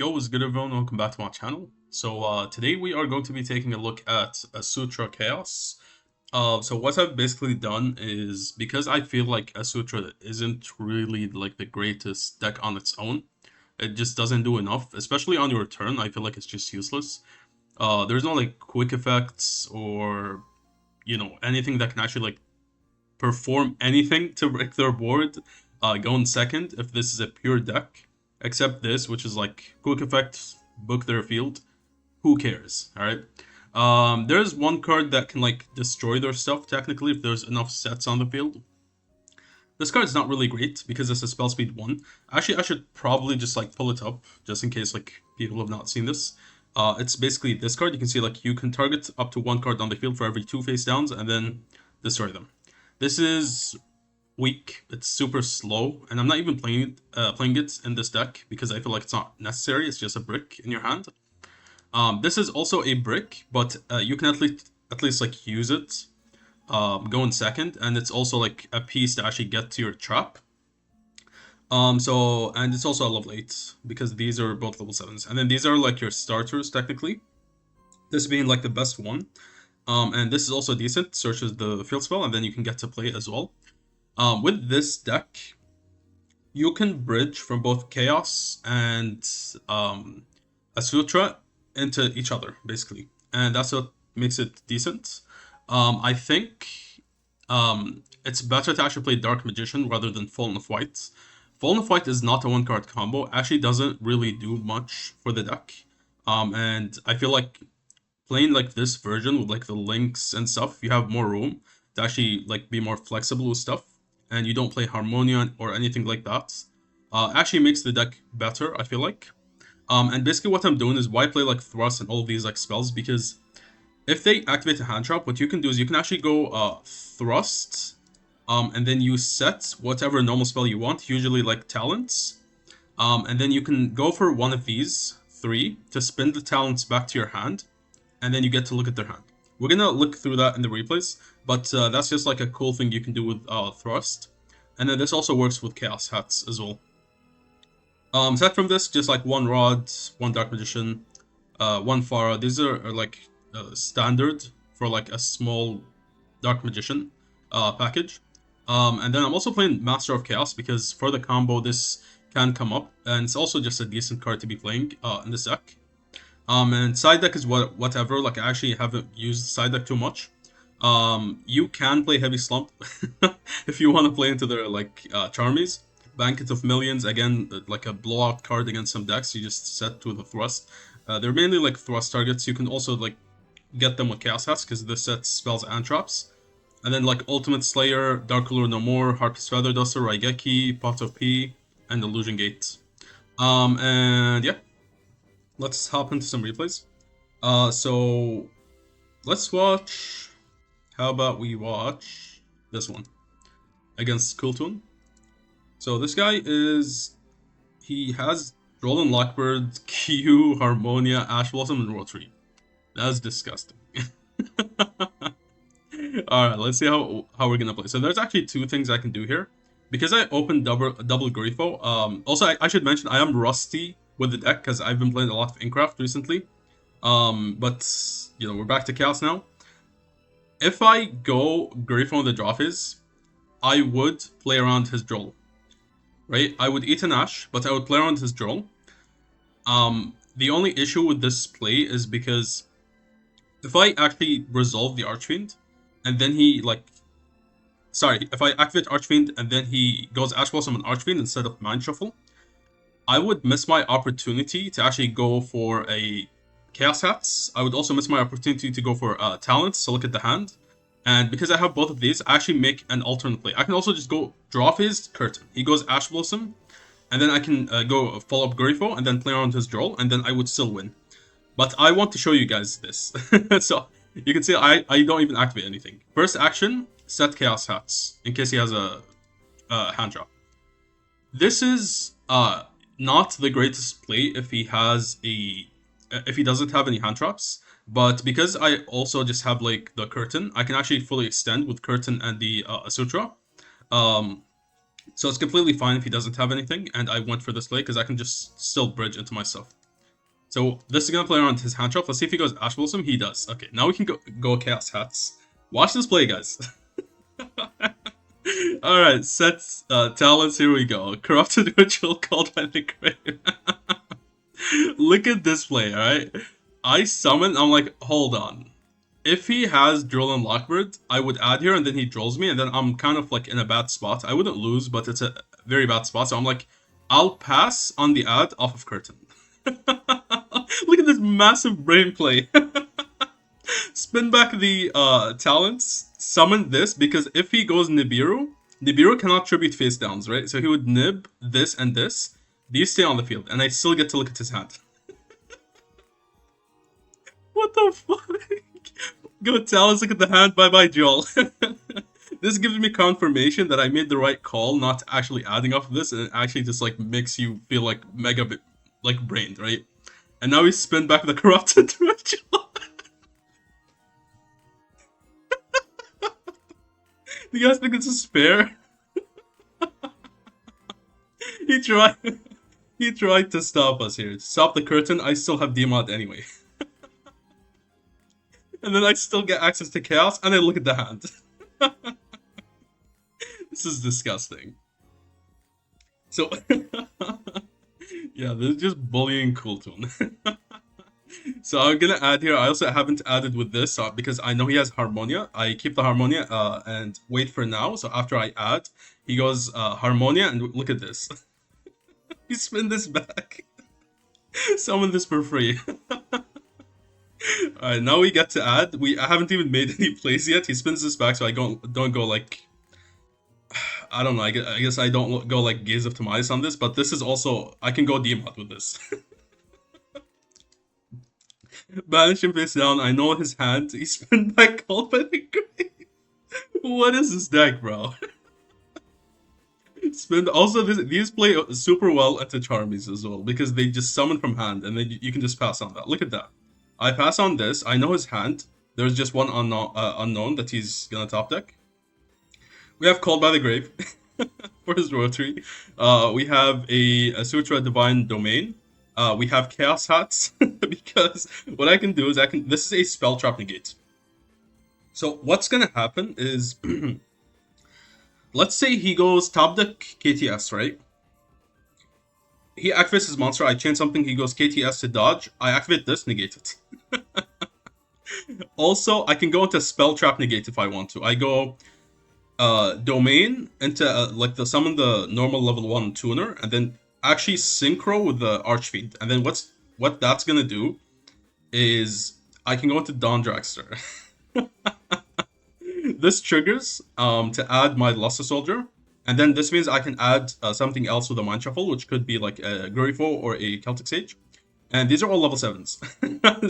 Yo, what's good everyone? Welcome back to my channel. Today we are going to be taking a look at Asutra Chaos. So what I've basically done is, because I feel like Asutra isn't really like the greatest deck on its own, it just doesn't do enough, especially on your turn. I feel like it's just useless. There's no like quick effects or, anything that can actually like perform anything to break their board, going second if this is a pure deck. Except this, which is like quick effect, book their field. Who cares? Alright. There's one card that can like destroy their stuff technically if there's enough sets on the field. This card's not really great because it's a spell speed 1. Actually, I should probably just like pull it up just in case like people have not seen this. It's basically this card. You can see like you can target up to one card on the field for every 2 face downs and then destroy them. This is weak. It's super slow, and I'm not even playing it in this deck because I feel like it's not necessary. It's just a brick in your hand. This is also a brick, but you can at least like use it going second, and it's also like a piece to actually get to your trap. And it's also a level 8 because these are both level 7s, and then these are like your starters technically. This being like the best one. And this is also decent, searches the field spell, and then you can get to play it as well. With this deck, you can bridge from both Chaos and Asutra into each other, basically. And that's what makes it decent. I think it's better to actually play Dark Magician rather than Fallen of White. Fallen of White is not a one-card combo, actually doesn't really do much for the deck. And I feel like playing like this version with like the links and stuff, you have more room to actually like be more flexible with stuff. And you don't play Harmonia or anything like that, actually makes the deck better, I feel like. And basically what I'm doing is why play like Thrust and all of these like spells, because if they activate a hand trap, what you can do is you can actually go Thrust, and then you set whatever normal spell you want, usually like Talents, and then you can go for one of these 3 to spin the Talents back to your hand, and then you get to look at their hand. We're gonna look through that in the replays, but that's just like a cool thing you can do with Thrust. And then this also works with Chaos Hats as well. Aside from this, just like one Rod, one Dark Magician, one Farah. These are like standard for like a small Dark Magician package. And then I'm also playing Master of Chaos because for the combo this can come up, and it's also just a decent card to be playing in this deck. And side deck is whatever. Like I actually haven't used side deck too much. You can play Heavy Slump if you want to play into their like Charmies. Banquet of Millions, again, like a blowout card against some decks. You just set to the Thrust. They're mainly like Thrust targets. You can also like get them with Chaos Hats because this sets spells and traps. And then like Ultimate Slayer, Dark Lure No More, Harpist Feather Duster, Raigeki, Pot of P, and Illusion Gate. And yeah. Let's hop into some replays. So let's watch. How about we watch this one against Kewl? So this guy he has Droll and Lockbird, Q, Harmonia, Ash Blossom, and Rotary. That's disgusting. Alright, let's see how we're gonna play. So there's actually 2 things I can do here. Because I opened double Grifo, also I should mention I am rusty with the deck because I've been playing a lot of Incraft recently. But we're back to Chaos now. If I go Grifo on the draw phase, I would play around his Droll. Right? I would eat an Ash, but I would play around his Droll. The only issue with this play is because if I actually resolve the Archfiend, and then he like if I activate Archfiend and then he goes Ash Blossom and Archfiend instead of Mind Shuffle, I would miss my opportunity to actually go for a Chaos Hats. I would also miss my opportunity to go for Talents to look at the hand. And because I have both of these, I actually make an alternate play. I can also just go draw phase, Curtain. He goes Ash Blossom, and then I can go follow up Grifo and then play around his Droll, and then I would still win. But I want to show you guys this. So you can see I don't even activate anything. First action, set Chaos Hats in case he has a hand drop. This is not the greatest play if he doesn't have any hand traps, but because I also just have like the Curtain, I can actually fully extend with Curtain and the Asutra. So it's completely fine if he doesn't have anything, and I went for this play because I can just still bridge into my stuff. So this is gonna play around his hand shuffle. Let's see if he goes Ash Blossom. He does. Okay, now we can go Chaos Hats. Watch this play, guys. Alright, sets, talents, here we go. Corrupted Ritual called by the grave. Look at this play, alright? I summon, I'm like, hold on. If he has Drill and Lockbird, I would add here and then he drills me and then I'm kind of like in a bad spot. I wouldn't lose, but it's a very bad spot. So I'm like, I'll pass on the ad off of Curtain. Look at this massive brain play. Spin back the talents, summon this, because if he goes Nibiru, Nibiru cannot tribute face downs, right? So he would nib this and this. These stay on the field, and I still get to look at his hand. What the fuck? Go talents, look at the hand, bye-bye, Joel. This gives me confirmation that I made the right call, not actually adding off of this, and it actually just like makes you feel like mega like brained, right? And now we spin back the corrupted ritual. Do you guys think this is fair? he tried he tried to stop us here. Stop the curtain, I still have DMOD anyway. And then I still get access to chaos, and I look at the hand. This is disgusting. So, yeah, this is just bullying Cooltoon. So I'm gonna add here, I also haven't added with this, because I know he has Harmonia. I keep the Harmonia and wait for now, so after I add, he goes Harmonia, and look at this. He spin this back. Summon this for free. Alright, now we get to add. I haven't even made any plays yet. He spins this back, so I don't go like... I don't know, I guess I don't go like Gaze of Timaeus on this, but this is also... I can go DMOD with this. Banish him face down, I know his hand. He spin back called by the grave. What is this deck, bro? Spin. Also, these play super well into Charmies as well, because they just summon from hand, and then you can just pass on that. Look at that. I pass on this, I know his hand. There's just one unknown that he's gonna top deck. We have Called by the Grave for his rotary. We have a Asutra Divine Domain. We have Chaos Hats, because what I can do is this is a Spell Trap Negate. So what's gonna happen is, let's say he goes top deck KTS, right? He activates his monster, I chain something, he goes KTS to dodge, I activate this, negate it. Also, I can go into Spell Trap Negate if I want to. I go Domain into summon the normal level 1 tuner, and then actually synchro with the Archfiend. And then what that's gonna do is I can go into Dawn Dragster. This triggers to add my Luster Soldier, and then this means I can add something else with a Mind Shuffle, which could be like a Grifo or a Celtic Sage. And these are all level 7s.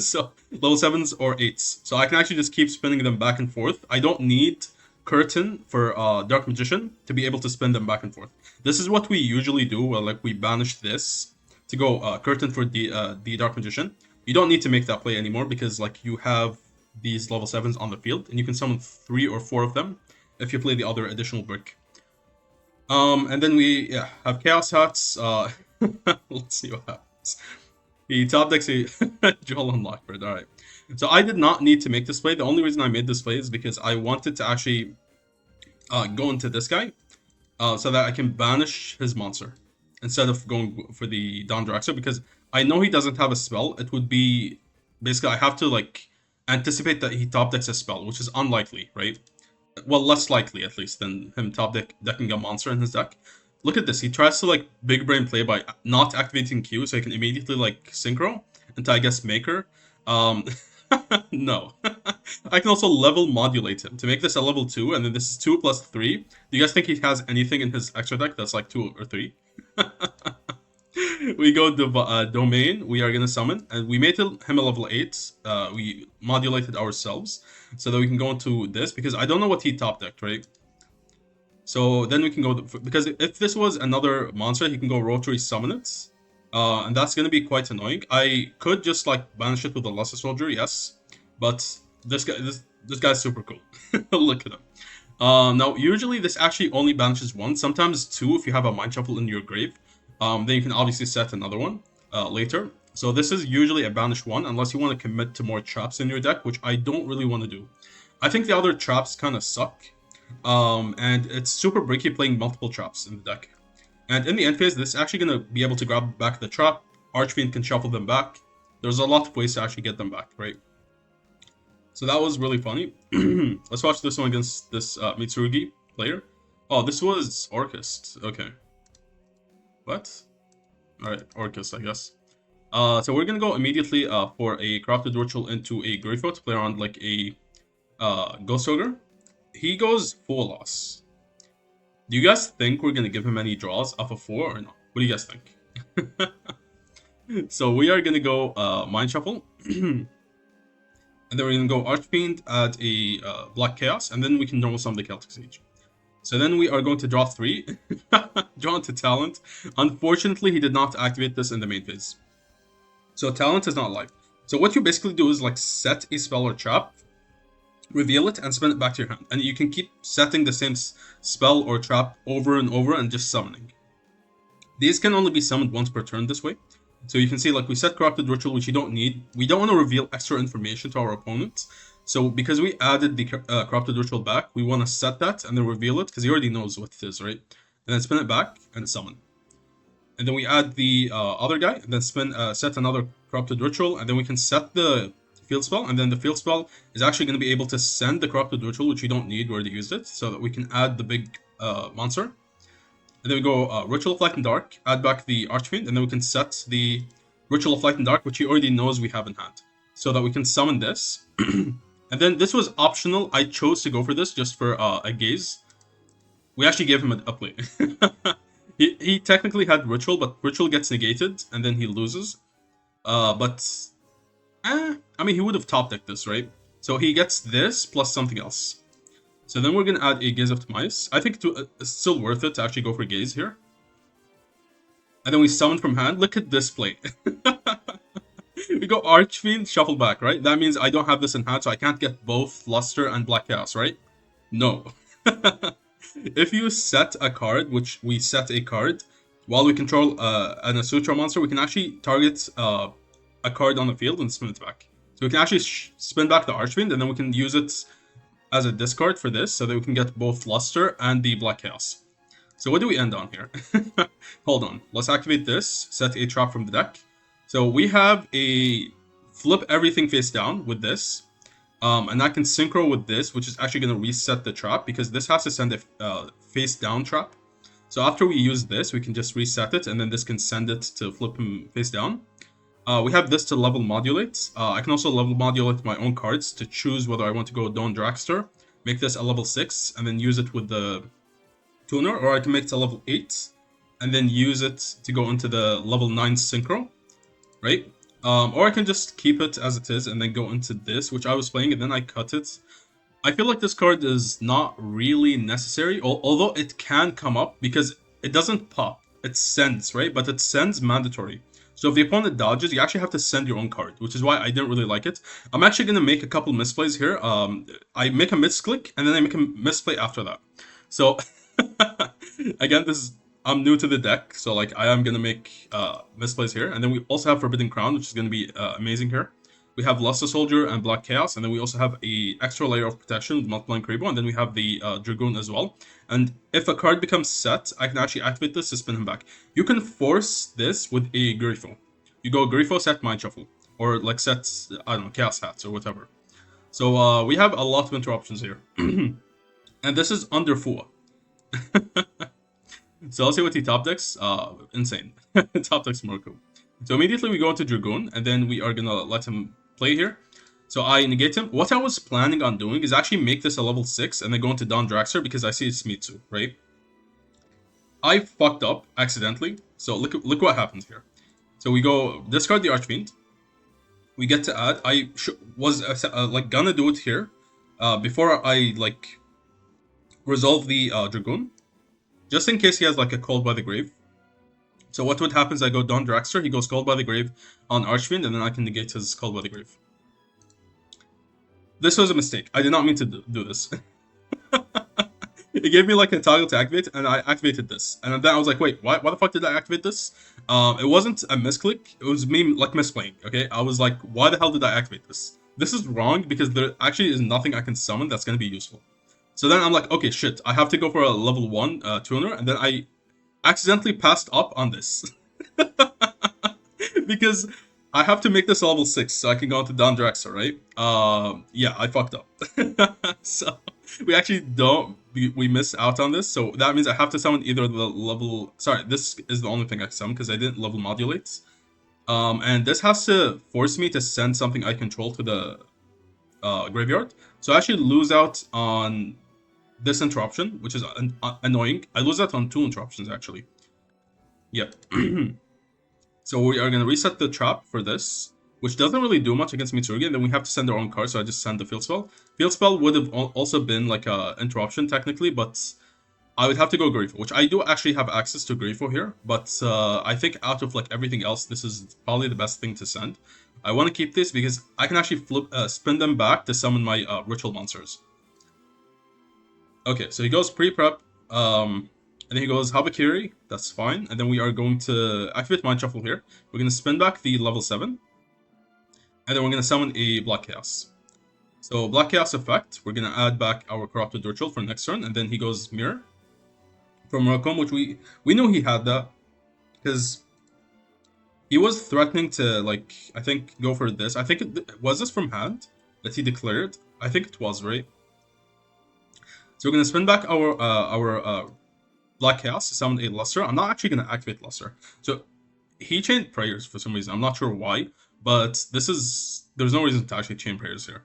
So, level 7s or 8s. So I can actually just keep spinning them back and forth. I don't need Curtain for Dark Magician to be able to spin them back and forth. This is what we usually do, where like we banish this to go Curtain for the Dark Magician. You don't need to make that play anymore, because like you have these level 7s on the field, and you can summon 3 or 4 of them if you play the other additional brick. And then we have Chaos Hats. Let's see what happens. He top decks a Joel and Lockbird. Alright. So I did not need to make this play. The only reason I made this play is because I wanted to actually go into this guy so that I can banish his monster instead of going for the Dawn Draxler, because I know he doesn't have a spell. It would be... Basically, I have to like anticipate that he top decks a spell, which is unlikely, right? Well, less likely at least than him top decking a monster in his deck. Look at this. He tries to like big brain play by not activating Q, so he can immediately like synchro into, I guess, Maker. No. I can also level modulate him to make this a level 2, and then this is 2 plus 3. Do you guys think he has anything in his extra deck that's like 2 or 3? We go Domain, we are gonna summon, and we made him a level 8. We modulated ourselves so that we can go into this, because I don't know what he top decked, right? So then we can go, because if this was another monster, he can go Rotary Summon it. And that's gonna be quite annoying. I could just like banish it with a Luster Soldier, yes. But this guy's super cool. Look at him. Now, usually this actually only banishes 1, sometimes 2 if you have a Mind Shuffle in your grave. Then you can obviously set another one later. So this is usually a banished one, unless you want to commit to more traps in your deck, which I don't really want to do. I think the other traps kind of suck, and it's super bricky playing multiple traps in the deck. And in the end phase, this is actually going to be able to grab back the trap. Archfiend can shuffle them back. There's a lot of ways to actually get them back, right? So that was really funny. Let's watch this one against this Mitsurugi player. Oh, this was Orcust. Okay. What? Alright, Orcust, I guess. So we're gonna go immediately for a Corrupted Ritual into a Grifo to play around like a Ghost Ogre. He goes full loss. Do you guys think we're gonna give him any draws off of 4 or not? What do you guys think? So we are gonna go Mind Shuffle. And then we're going to go Archfiend at a Black Chaos, and then we can normal summon the Celtic Siege. So then we are going to draw 3, drawn to Talent. Unfortunately, he did not activate this in the main phase. So Talent is not live. So what you basically do is like set a spell or trap, reveal it, and spin it back to your hand. And you can keep setting the same spell or trap over and over and just summoning. These can only be summoned once per turn this way. So you can see, like, we set Corrupted Ritual, which you don't need. We don't want to reveal extra information to our opponent. So because we added the Corrupted Ritual back, we want to set that and then reveal it, because he already knows what it is, right? And then spin it back and summon. And then we add the other guy, and then set another Corrupted Ritual, and then we can set the field spell, and then the field spell is actually going to be able to send the Corrupted Ritual, which we don't need, we already used it, so that we can add the big monster. And then we go Ritual of Light and Dark, add back the Archfiend, and then we can set the Ritual of Light and Dark, which he already knows we have in hand, so that we can summon this. And then this was optional. I chose to go for this just for a gaze. We actually gave him a play. he technically had Ritual, but Ritual gets negated, and then he loses. I mean, he would have top decked this, right? So he gets this plus something else. So then we're going to add a Gaze of Demise. I think it's still worth it to actually go for Gaze here. And then we summon from hand. Look at this play. We go Archfiend, shuffle back, right? That means I don't have this in hand, so I can't get both Luster and Black Chaos, right? No. If you set a card, which we set a card, while we control an Asutra monster, we can actually target a card on the field and spin it back. So we can actually spin back the Archfiend, and then we can use it as a discard for this, so that we can get both Luster and the Black Chaos. So what do we end on here? Hold on, let's activate this, set a trap from the deck. So we have a flip everything face down with this, and I can synchro with this, which is actually going to reset the trap, because this has to send a face down trap. So after we use this, we can just reset it, and then this can send it to flip him face down. We have this to level modulate. I can also level modulate my own cards to choose whether I want to go Dawn Dragster, make this a level 6, and then use it with the tuner, or I can make it a level 8, and then use it to go into the level 9 synchro, right? Or I can just keep it as it is and then go into this, which I was playing, and then I cut it. I feel like this card is not really necessary, although it can come up, because it doesn't pop. It sends, right? But it sends mandatory. So if the opponent dodges, you actually have to send your own card, which is why I didn't really like it. I'm actually going to make a couple misplays here. I make a misclick, and then I make a misplay after that. So, again, I'm new to the deck, so like I am going to make misplays here. And then we also have Forbidden Crown, which is going to be amazing here. We have Luster Soldier and Black Chaos, and then we also have a extra layer of protection with Multiplying Krebo, and then we have the Dragoon as well. And if a card becomes set, I can actually activate this to spin him back. You can force this with a Grifo. You go Grifo, set Mind Shuffle, or like set, I don't know, Chaos Hats or whatever. So we have a lot of interruptions here. And this is under Fua. So let's see what he top decks. Insane. Top decks Murku. So immediately we go into Dragoon, and then we are gonna let him play here. So I negate him. What I was planning on doing is actually make this a level 6 and then go into Dawn Dragster, because I see it's Mitsu, right? I fucked up accidentally. So look what happens here. So we go discard the Archfiend. We get to add. I was like gonna do it here before I like resolve the Dragoon, just in case he has like a Called by the Grave. So what would happen is I go Dawn Dragster, he goes Called by the Grave on Archfiend, and then I can negate his Called by the Grave. This was a mistake. I did not mean to do this. It gave me like a toggle to activate, and I activated this. And then I was like, wait, why the fuck did I activate this? It wasn't a misclick. It was me like misplaying. Okay, I was like, why the hell did I activate this? This is wrong because there actually is nothing I can summon that's gonna be useful. So then I'm like, okay, shit, I have to go for a level 1 tuner, and then I accidentally passed up on this. Because I have to make this level 6 so I can go into Don Drexler, right? Yeah, I fucked up. So we actually don't, we miss out on this, so that means I have to summon either the level, sorry, this is the only thing I can summon because I didn't level modulate. And this has to force me to send something I control to the graveyard. So I actually lose out on this interruption, which is annoying. I lose out on 2 interruptions, actually. Yep. So we are going to reset the trap for this, which doesn't really do much against Mitsurugi, and then we have to send our own card, so I just send the field spell. Field spell would have also been like a interruption, technically, but I would have to go Grifo, which I do actually have access to Grifo here, but I think out of like everything else, this is probably the best thing to send. I want to keep this because I can actually spin them back to summon my ritual monsters. Okay, so he goes pre-prep, and then he goes Habakiri, that's fine, and then we are going to activate Mind Shuffle here. We're going to spin back the level 7, and then we're going to summon a Black Chaos. So Black Chaos effect, we're going to add back our Corrupted Ritual for next turn, and then he goes Mirror from Murakom, which we knew he had that, because he was threatening to, like, I think, go for this. I think, was this from hand that he declared? I think it was, right? So we're going to spin back our Black Chaos to summon a Luster. I'm not actually going to activate Luster. So he chained Prayers for some reason. I'm not sure why, but there's no reason to actually chain Prayers here.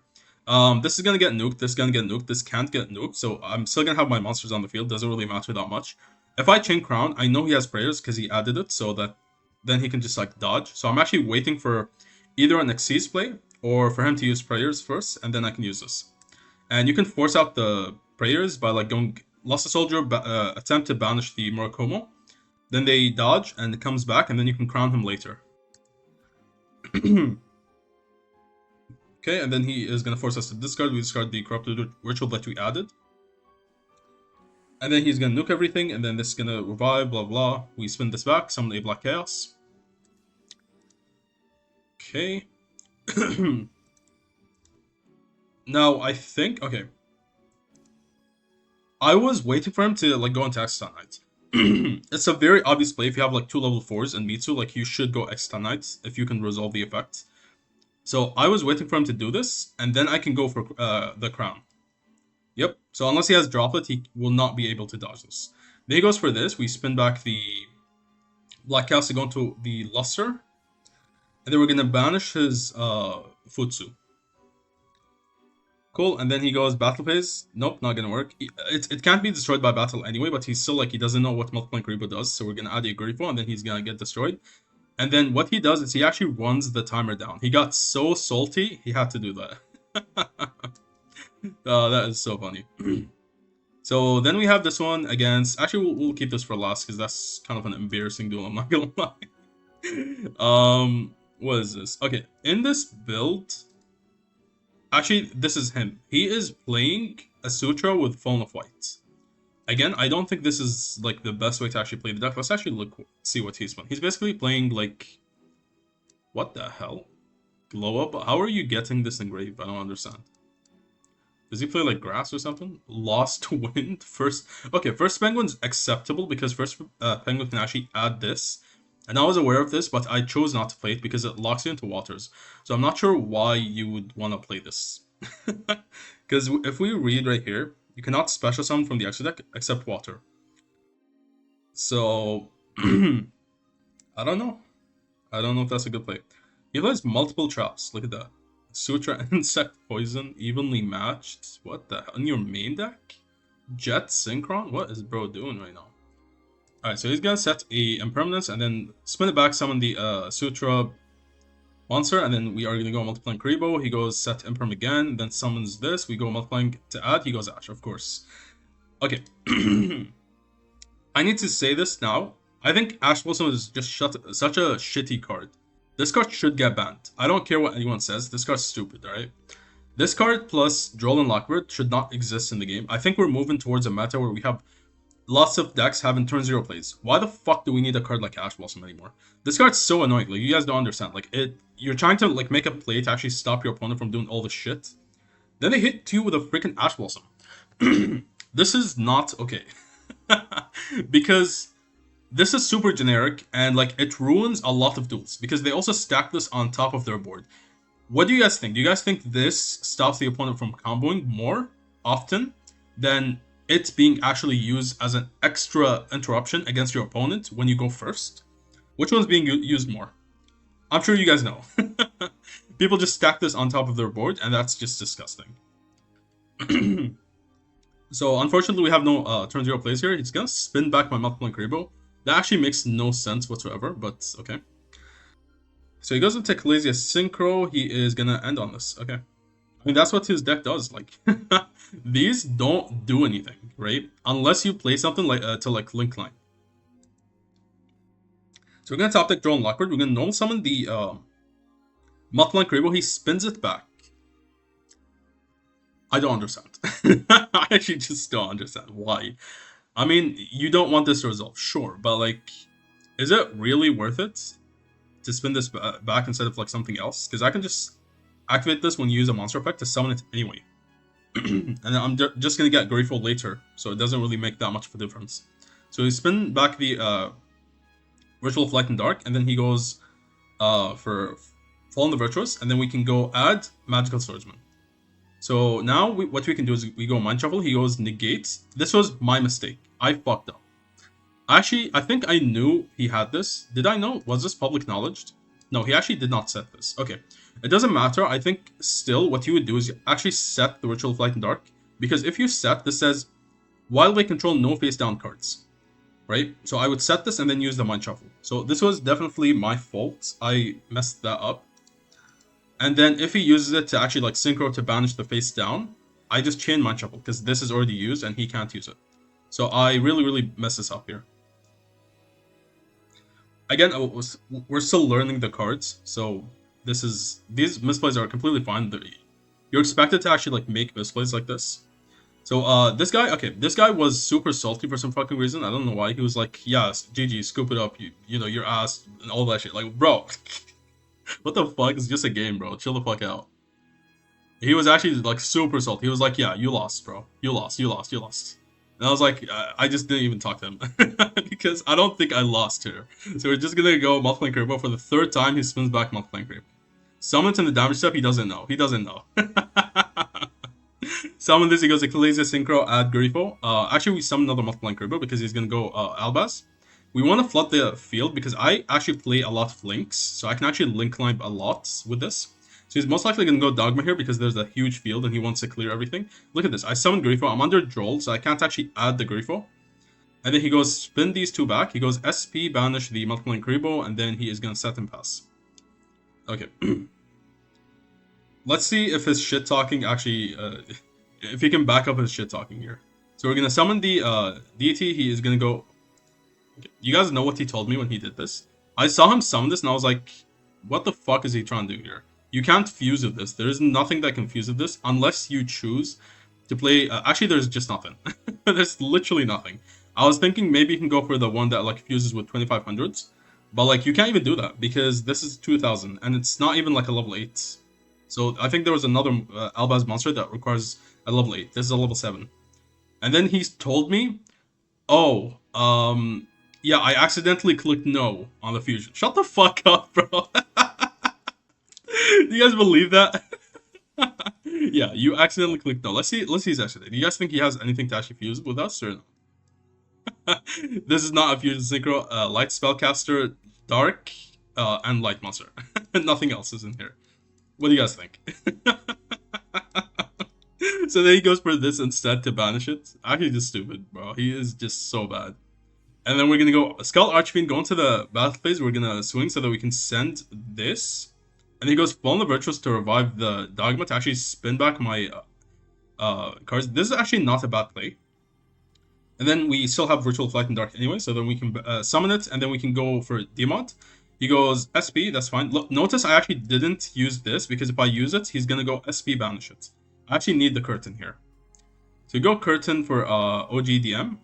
This is going to get nuked, this is going to get nuked, this can't get nuked, so I'm still going to have my monsters on the field, doesn't really matter that much. If I chain Crown, I know he has Prayers because he added it, so that then he can just like dodge. So I'm actually waiting for either an Xyz play, or for him to use Prayers first, and then I can use this. And you can force out the Prayers by like going Lost a Soldier, attempt to banish the Murakomo, then they dodge and it comes back, and then you can crown him later. Okay, and then he is going to force us to discard. We discard the Corrupted Ritual that we added. And then he's going to nuke everything, and then this is going to revive, blah blah. We spin this back, summon a Black Chaos. Okay. Now, I think, okay. I was waiting for him to like go into X Knight. It's a very obvious play. If you have like 2 level 4s and Mitsu, like you should go X Knight if you can resolve the effect. So I was waiting for him to do this, and then I can go for the Crown. Yep, so unless he has Droplet, he will not be able to dodge this. Then he goes for this, we spin back the Black Chaos to go into the Luster, and then we're going to banish his Futsu. Cool, and then he goes Battle Phase. Nope, not going to work. It can't be destroyed by battle anyway, but he's still like, he doesn't know what Multiplying Grifo does, so we're going to add a Grifo, and then he's going to get destroyed. And then what he does is he actually runs the timer down. He got so salty, he had to do that. That is so funny. So then we have this one against... Actually, we'll keep this for last, because that's kind of an embarrassing duel, I'm not gonna lie. What is this? Okay, in this build... Actually, this is him. He is playing Asutra with Fallen of White. Again, I don't think this is like the best way to actually play the deck. Let's actually see what he's playing. He's basically playing like... What the hell? Glow Up? How are you getting this engraved? I don't understand. Does he play like Grass or something? Lost Wind? First... Okay, First Penguin's acceptable because First Penguin can actually add this. And I was aware of this, but I chose not to play it because it locks you into Waters. So I'm not sure why you would want to play this. Because if we read right here, you cannot special summon from the extra deck except Water. So, I don't know. I don't know if that's a good play. He plays multiple traps. Look at that. Sutra Insect Poison evenly matched. What the hell? In your main deck? Jet Synchron? What is bro doing right now? Alright, so he's gonna set a Impermanence and then spin it back, summon the Sutra monster, and then we are gonna go Multiplying Kuriboh. He goes set Imperm again, then summons this. We go Multiplying to add. He goes Ash, of course. Okay. I need to say this now. I think Ash Blossom is just such a shitty card. This card should get banned. I don't care what anyone says. This card's stupid, alright? This card plus Droll and Lockbird should not exist in the game. I think we're moving towards a meta where we have lots of decks having turn 0 plays. Why the fuck do we need a card like Ash Blossom anymore? This card's so annoying. Like, you guys don't understand. Like, you're trying to like make a play to actually stop your opponent from doing all this shit. Then they hit you with a freaking Ash Blossom. This is not okay. Because this is super generic and like it ruins a lot of duels because they also stack this on top of their board. What do you guys think? Do you guys think this stops the opponent from comboing more often than it being actually used as an extra interruption against your opponent when you go first? Which one's being used more? I'm sure you guys know. People just stack this on top of their board, and that's just disgusting. So, unfortunately, we have no turn 0 plays here. He's gonna spin back my multiple Grebo. That actually makes no sense whatsoever, but okay. So he goes into Ecclesia Synchro. He is gonna end on this. Okay. I mean, that's what his deck does. Like, these don't do anything, right? Unless you play something like to like Link Line. So we're gonna top deck Droll and Lockbird. We're gonna normal summon the multiple Grebo. He spins it back. I don't understand. I actually just don't understand why. I mean, you don't want this to resolve, sure, but like, is it really worth it to spin this back instead of like something else? Because I can just activate this when you use a monster effect to summon it anyway. And then I'm just gonna get Grateful later, so it doesn't really make that much of a difference. So we spin back the Ritual of Light and Dark, and then he goes for Fall on the Virtuous, and then we can go add Magical Swordsman. So now what we can do is we go Mind Shuffle, he goes Negate. This was my mistake. I fucked up. Actually, I think I knew he had this. Did I know? Was this public knowledge? No, he actually did not set this. Okay. It doesn't matter. I think still what you would do is you actually set the Ritual of Light and Dark. Because if you set, this says, while they control no face down cards. Right? So I would set this and then use the Mind Shuffle. So this was definitely my fault. I messed that up. And then if he uses it to actually like synchro to banish the face down, I just chain Mind Shuffle because this is already used and he can't use it. So I really mess this up here. Again, we're still learning the cards, so these misplays are completely fine. You're expected to actually like make misplays like this. So this guy was super salty for some fucking reason. I don't know why. He was like, yeah, GG, scoop it up, you know, your ass and all that shit. Like, bro, what the fuck? It's just a game, bro. Chill the fuck out. He was actually like super salty. He was like, yeah, you lost, bro. You lost. And I was like, I just didn't even talk to him because I don't think I lost here. So we're just gonna go multiplying Grebo for the third time. He spins back multiplying Grebo. Summon in the damage step. He doesn't know. Summon this. He goes Ecclesia Synchro, add Grifo. Actually, we summon another multiplying Grebo because he's gonna go Albaz. We want to flood the field because I actually play a lot of links, so I can actually link climb a lot with this. So he's most likely going to go Dogma here because there's a huge field and he wants to clear everything. Look at this. I summon Grifo. I'm under Droll, so I can't actually add the Grifo. And then he goes spin these two back. He goes SP, banish the multiplying Grifo, and then he is going to set and pass. Okay. Let's see if his shit talking actually, if he can back up his shit talking here. So we're going to summon the deity. He is going to go. Okay. You guys know what he told me when he did this? I saw him summon this and I was like, what the fuck is he trying to do here? You can't fuse with this. There is nothing that can fuse with this unless you choose to play. Actually, there's just nothing. There's literally nothing. I was thinking maybe you can go for the one that like fuses with 2500s, but like you can't even do that because this is 2000 and it's not even like a level 8. So I think there was another Albaz monster that requires a level 8. This is a level 7. And then he's told me, oh, yeah, I accidentally clicked no on the fusion. Shut the fuck up, bro. Do you guys believe that? Yeah, you accidentally clicked no. Let's see his accident. Do you guys think he has anything to actually fuse with us or no? This is not a fusion synchro. Light spellcaster, dark, and light monster. Nothing else is in here. What do you guys think? So then he goes for this instead to banish it. Actually, just stupid, bro. He is just so bad. And then we're gonna go Skull Archfiend, go into the battle phase. We're gonna swing so that we can send this. And he goes Fall on the Virtuous to revive the Dogma to actually spin back my cards. This is actually not a bad play. And then we still have Ritual of Light and Dark anyway, so then we can summon it, and then we can go for Demont. He goes SP, that's fine. Look, notice I actually didn't use this because if I use it, he's gonna go SP banish it. I actually need the curtain here. So we go curtain for OGDM.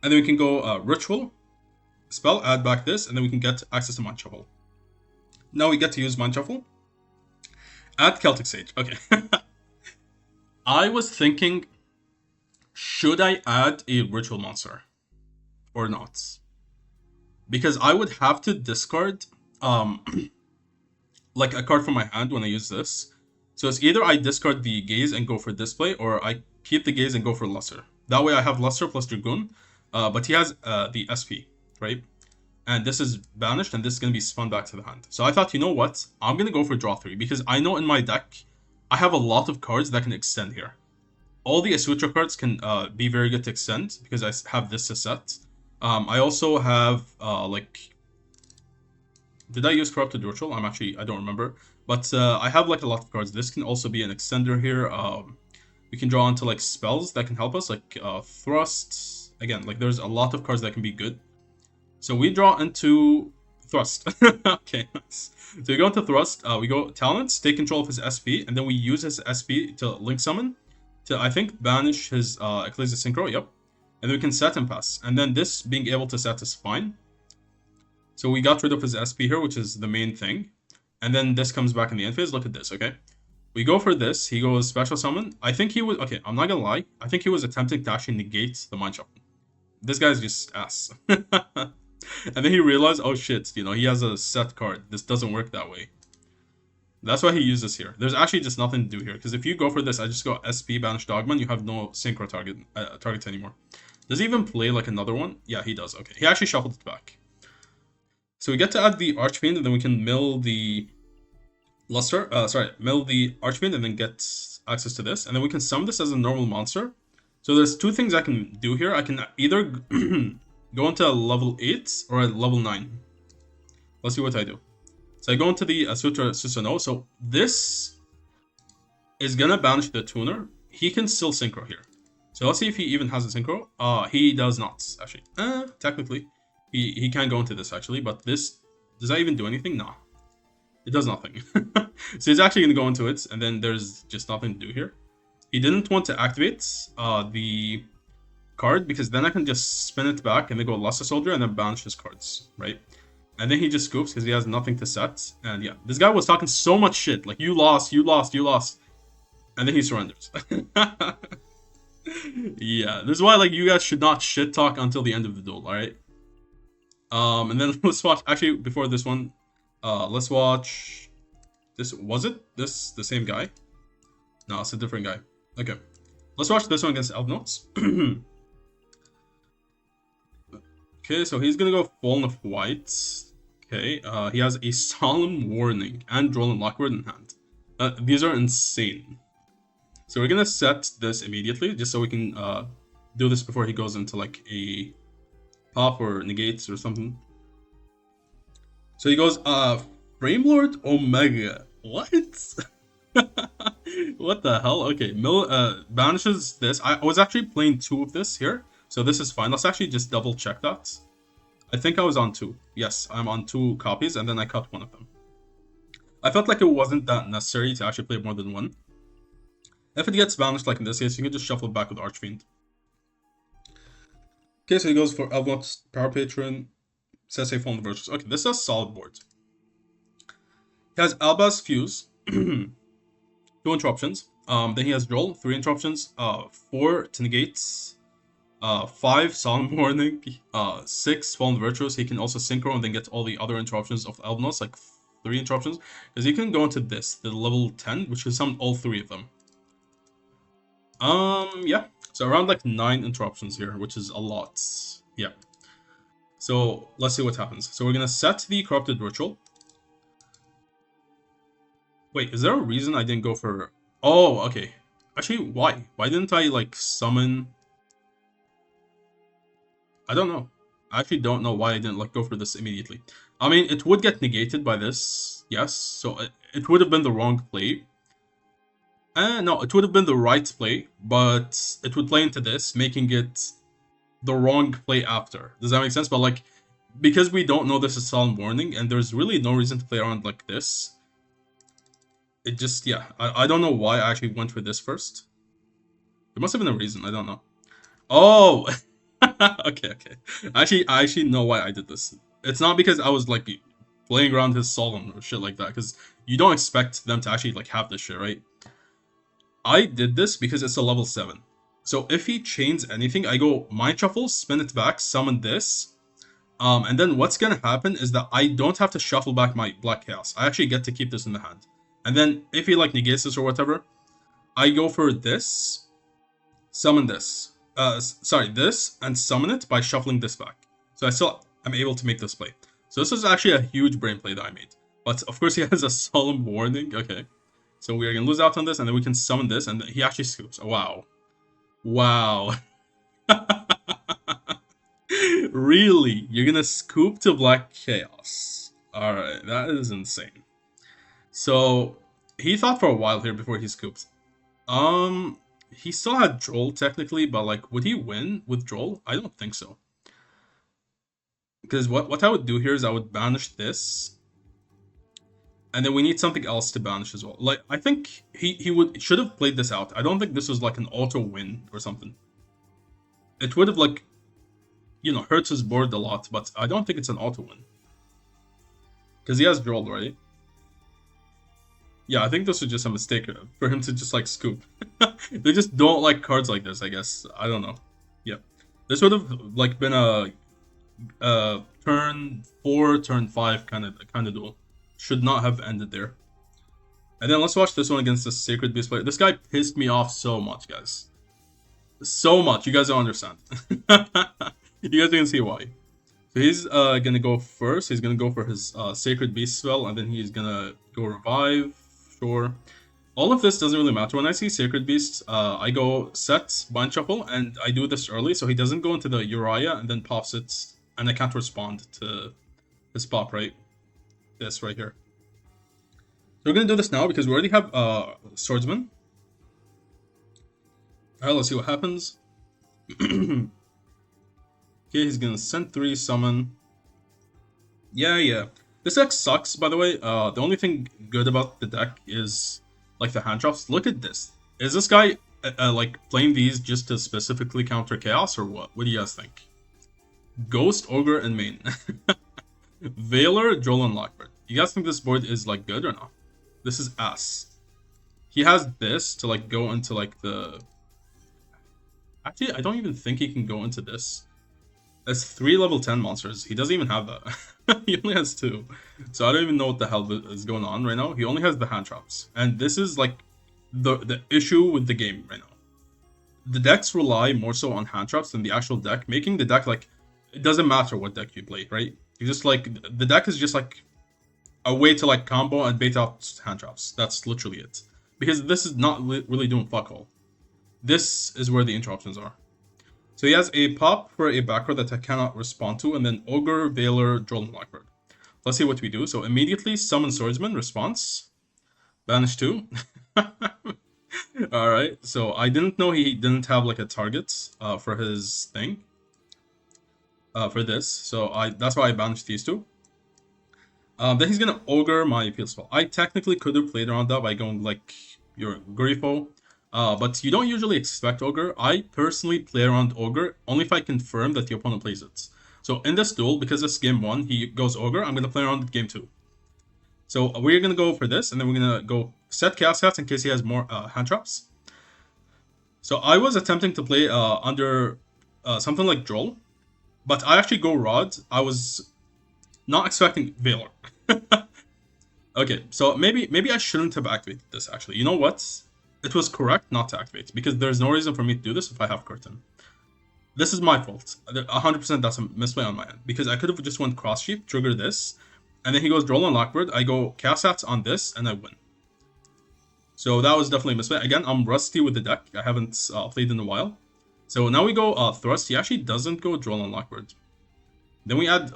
And then we can go ritual, spell, add back this, and then we can get access to Mind Shuffle. Now we get to use Mind Shuffle. Add Celtic Sage. Okay. I was thinking, should I add a ritual monster or not? Because I would have to discard like a card from my hand when I use this. So it's either I discard the Gaze and go for Display, or I keep the Gaze and go for Luster. That way I have Luster plus Dragoon, but he has the SP, right? And this is banished, and this is going to be spun back to the hand. So I thought, you know what? I'm going to go for draw 3, because I know in my deck, I have a lot of cards that can extend here. All the Asutra cards can be very good to extend, because I have this to set. I also have, like... Did I use Corrupted Ritual? I don't remember. But I have, like, a lot of cards. This can also be an extender here. We can draw onto, like, spells that can help us, like Thrust. Again, like, there's a lot of cards that can be good. So we draw into Thrust. Okay, nice. So we go into Thrust, we go Talents, take control of his SP, and then we use his SP to Link Summon, to, I think, banish his Ecclesia Synchro, yep. And then we can set and pass. And then this being able to set is fine. So we got rid of his SP here, which is the main thing. And then this comes back in the end phase. Look at this, okay? We go for this. He goes Special Summon. I think he was... Okay, I'm not gonna lie. I think he was attempting to actually negate the Mind Shuffle. This guy's just ass. And then he realized, oh shit, you know, he has a set card. This doesn't work that way. That's why he uses here. There's actually just nothing to do here. Because if you go for this, I just go SP, banish Dogman, you have no synchro targets anymore. Does he even play like another one? Yeah, he does. Okay, he actually shuffled it back. So we get to add the Archfiend, and then we can mill the Luster. Mill the Archfiend, and then get access to this. And then we can summon this as a normal monster. So there's two things I can do here. I can either go into level 8 or at level 9. Let's see what I do. So I go into the Asutra Susanoo. So this is gonna banish the tuner. He can still synchro here. So let's see if he even has a synchro. He does not, actually. Technically. He can go into this, actually. But this, does that even do anything? No. It does nothing. So he's actually gonna go into it, and then there's just nothing to do here. He didn't want to activate the card, because then I can just spin it back and then go Luster Soldier and then banish his cards, right? And then he just scoops because he has nothing to set. And yeah, this guy was talking so much shit. Like, you lost, you lost, you lost. And then he surrenders. Yeah, this is why, like, you guys should not shit talk until the end of the duel, alright? And then let's watch, actually, before this one, let's watch this. Was it this the same guy? No, it's a different guy. Okay. Let's watch this one against Elvnotes. Okay, so he's gonna go Fallen of White. Okay, he has a Solemn Warning and Droll and Lockwood in hand. These are insane. So we're gonna set this immediately, just so we can do this before he goes into like a pop or negates or something. So he goes, Framelord Omega. What? What the hell? Okay, banishes this. I was actually playing 2 of this here, so this is fine. Let's actually just double check that. I think I was on 2. Yes, I'm on 2 copies, and then I cut one of them. I felt like it wasn't that necessary to actually play more than one. If it gets banished, like in this case, you can just shuffle it back with Archfiend. Okay, so he goes for Elvnotes, Power Patron, Sensei Fallen Virtues. Okay, this is a solid board. He has Alba's Fuse, 2 interruptions. Then he has Droll, 3 interruptions, 4 to negate, 5 Solemn Warning, 6 Fallen Virtues. He can also synchro and then get all the other interruptions of Elvnotes, like 3 interruptions. Because he can go into this, the level 10, which can summon all 3 of them. Yeah. So around like 9 interruptions here, which is a lot. Yeah. So let's see what happens. So we're gonna set the Corrupted Ritual. Wait, is there a reason I didn't go for... Oh, okay. Actually, why? Why didn't I, like, summon... I don't know. I actually don't know why I didn't, like, go for this immediately. I mean, it would get negated by this, yes. So it would have been the wrong play. No, it would have been the right play, but it would play into this, making it the wrong play after. Does that make sense? But, like, because we don't know this is solemn warning, and there's really no reason to play around like this. It just, yeah, I don't know why I actually went for this first. There must have been a reason, I don't know. Oh! Okay. I actually know why I did this. It's not because I was, like, playing around his solemn or shit like that, because you don't expect them to actually, like, have this shit, right? I did this because it's a level 7. So if he chains anything, I go Mind Shuffle, spin it back, summon this. And then what's gonna happen is that I don't have to shuffle back my Black Chaos. I actually get to keep this in the hand. And then if he like negates this or whatever, I go for this, summon this. Sorry, this, and summon it by shuffling this back. So I still am able to make this play. So this is actually a huge brain play that I made. But of course he has a solemn warning. Okay. So we are gonna lose out on this, and then we can summon this, and he actually scoops. Oh, wow. Wow. Really? You're gonna scoop to Black Chaos? Alright, that is insane. So, he thought for a while here before he scoops. He still had Droll technically, but like, would he win with Droll? I don't think so. Because what I would do here is I would banish this. And then we need something else to banish as well. Like, I think he should have played this out. I don't think this was like an auto win or something. It would have like, you know, hurts his board a lot, but I don't think it's an auto win. Because he has Droll, right? Yeah, I think this was just a mistake for him to just like scoop. They just don't like cards like this, I guess. I don't know. Yeah. This would have like been a turn 4, turn 5 kind of duel. Should not have ended there. And then let's watch this one against the Sacred Beast player. This guy pissed me off so much, guys. So much. You guys don't understand. You guys can see why. So he's gonna go first. He's gonna go for his Sacred Beast spell, and then he's gonna go revive. Sure. All of this doesn't really matter. When I see Sacred Beast, I go set Bind Shuffle, and I do this early, so he doesn't go into the Uriah and then pops it, and I can't respond to his pop, right? This right here. So we're gonna do this now because we already have Swordsman. Alright, let's see what happens. Okay, he's gonna send 3, summon. Yeah. This deck sucks, by the way. The only thing good about the deck is like the hand drops. Look at this. Is this guy like playing these just to specifically counter chaos or what? What do you guys think? Ghost, Ogre, and Main. Veiler, Droll, and Lockbird. You guys think this board is like good or not? This is ass. He has this to like go into like the... Actually, I don't even think he can go into this. That's 3 level 10 monsters. He doesn't even have that. He only has 2. So I don't even know what the hell is going on right now. He only has the hand traps. And this is like the issue with the game right now. The decks rely more so on hand traps than the actual deck, making the deck like... It doesn't matter what deck you play, right? You just like... The deck is just like a way to like combo and bait out hand traps. That's literally it. Because this is not really doing fuck all. This is where the interruptions are. So he has a pop for a backrow that I cannot respond to, and then Ogre, Veiler, Droll, and Blackbird. Let's see what we do. So immediately summon Swordsman, response. Banish 2. Alright, so I didn't know he didn't have like a target for his thing. For this. So that's why I banished these 2. Then he's gonna Ogre my appeal spell. I technically could have played around that by going like your Grifo. But you don't usually expect Ogre. I personally play around Ogre only if I confirm that the opponent plays it. So in this duel, because this game 1, he goes Ogre, I'm going to play around game 2. So we're going to go for this, and then we're going to go set Chaos Cats in case he has more hand traps. So I was attempting to play under something like Droll, but I actually go Rod. I was not expecting Veiler. Okay, so maybe I shouldn't have activated this, actually. You know what? It was correct not to activate, because there's no reason for me to do this if I have Curtain. This is my fault. 100% that's a misplay on my end, because I could have just went Cross Sheep, trigger this, and then he goes Droll and Lockbird, I go Chaos Cats on this, and I win. So that was definitely a misplay. Again, I'm rusty with the deck. I haven't played in a while. So now we go Thrust. He actually doesn't go Droll and Lockbird. Then we add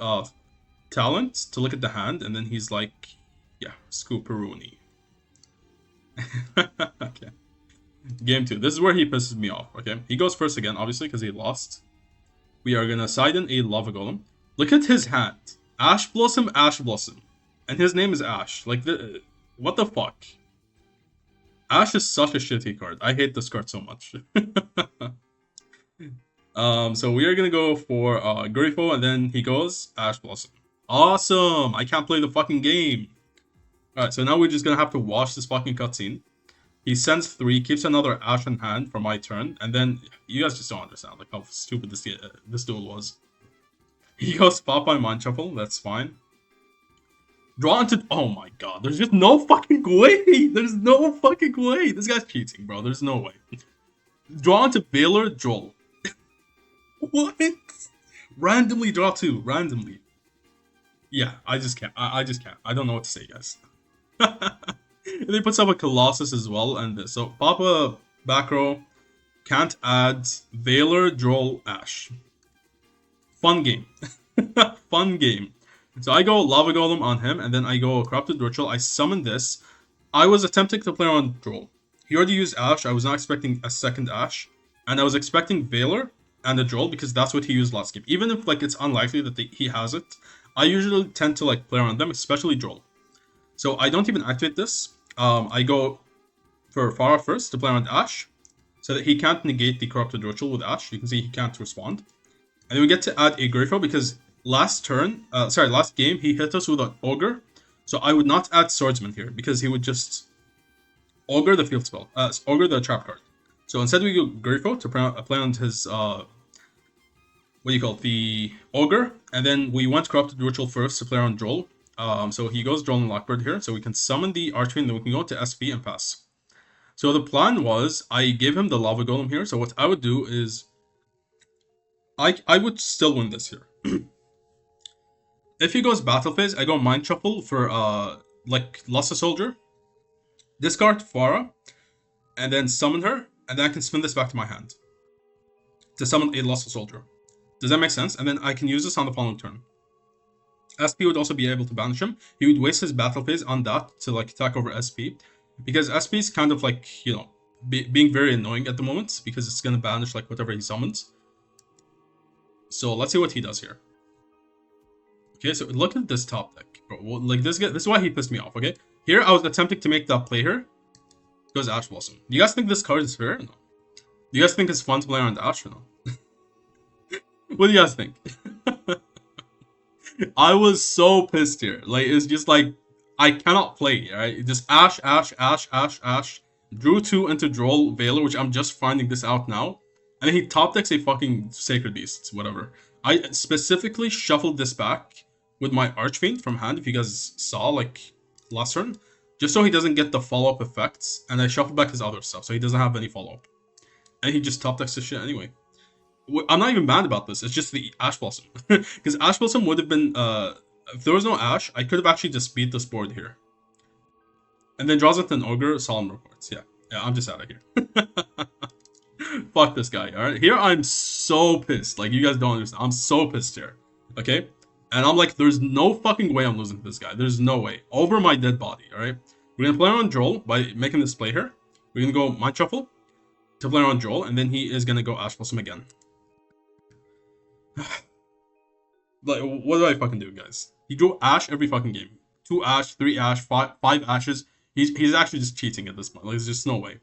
Talent to look at the hand, and then he's like, yeah, Scooperoonie. Okay. Game 2. This is where he pisses me off, okay? He goes first again, obviously, because he lost. We are gonna side in a Lava Golem. Look at his hand. Ash Blossom, Ash Blossom. And his name is Ash. Like, what the fuck? Ash is such a shitty card. I hate this card so much. So we are gonna go for Grifo, and then he goes Ash Blossom. Awesome! I can't play the fucking game. Alright, so now we're just gonna have to watch this fucking cutscene. He sends 3, keeps another Ash in hand for my turn, and then you guys just don't understand like how stupid this duel was. He goes Popeye Mind Shuffle, that's fine. Draw into. Oh my god, there's just no fucking way! There's no fucking way! This guy's cheating, bro. There's no way. Draw into Baylor Joel. What? Randomly draw 2, randomly. Yeah, I just can't. I just can't. I don't know what to say, guys. And he puts up a Colossus as well, and so Papa back row can't add Valor, Joel, Ash. Fun game. Fun game. So I go Lava Golem on him, and then I go Corrupted Ritual. I summon this. I was attempting to play on Joel. He already used Ash. I was not expecting a second Ash, and I was expecting Valor and a Joel because that's what he used last game. Even if like it's unlikely that he has it, I usually tend to like play around them, especially Joel. So I don't even activate this. I go for Farah first to play around Ash, so that he can't negate the Corrupted Ritual with Ash. You can see he can't respond. And then we get to add a Grifo because last game he hit us with an Ogre. So I would not add Swordsman here because he would just Ogre the field spell, Ogre the trap card. So instead we go Grifo to play on his the Ogre, and then we went Corrupted Ritual first to play on Joel. So he goes Joel and Lockbird here, so we can summon the Archfiend, then we can go to SP and pass. So the plan was, I gave him the Lava Golem here, so what I would do is, I would still win this here. If he goes Battle Phase, I go Mind Shuffle for, like, Luster Soldier, discard Farah, and then summon her, and then I can spin this back to my hand to summon a Luster Soldier. Does that make sense? And then I can use this on the following turn. SP would also be able to banish him. He would waste his battle phase on that to like attack over SP, because SP is kind of like, you know, being very annoying at the moment because it's gonna banish like whatever he summons. So let's see what he does here. Okay, so look at this top deck, bro. Like this guy, this is why he pissed me off. Okay, here I was attempting to make that play here. Goes Ash Blossom. Do you guys think this card is fair? Or no. Do you guys think it's fun to play around Ash or no? What do you guys think? I was so pissed here. Like, it's just like, I cannot play, right? Just Ash, Ash, Ash, Ash, Ash. Drew 2 into Droll Valor, which I'm just finding this out now. And then he top decks a fucking Sacred Beasts, whatever. I specifically shuffled this back with my Archfiend from hand, if you guys saw, like, last turn. Just so he doesn't get the follow-up effects. And I shuffled back his other stuff, so he doesn't have any follow-up. And he just top decks this shit anyway. I'm not even mad about this. It's just the Ash Blossom. Because Ash Blossom would have been... if there was no Ash, I could have actually just beat this board here. And then draws with an Ogre, Solemn Reports. Yeah, I'm just out of here. Fuck this guy, alright? Here I'm so pissed. Like, you guys don't understand. I'm so pissed here. Okay? And I'm like, there's no fucking way I'm losing to this guy. There's no way. Over my dead body, alright? We're gonna play on Joel by making this play here. We're gonna go Mind Shuffle to play on Joel, and then he is gonna go Ash Blossom again. Like, what do I fucking do, guys? He drew Ash every fucking game. 2 Ash, 3 Ash, 5 Ashes. He's actually just cheating at this point. Like, there's just no way.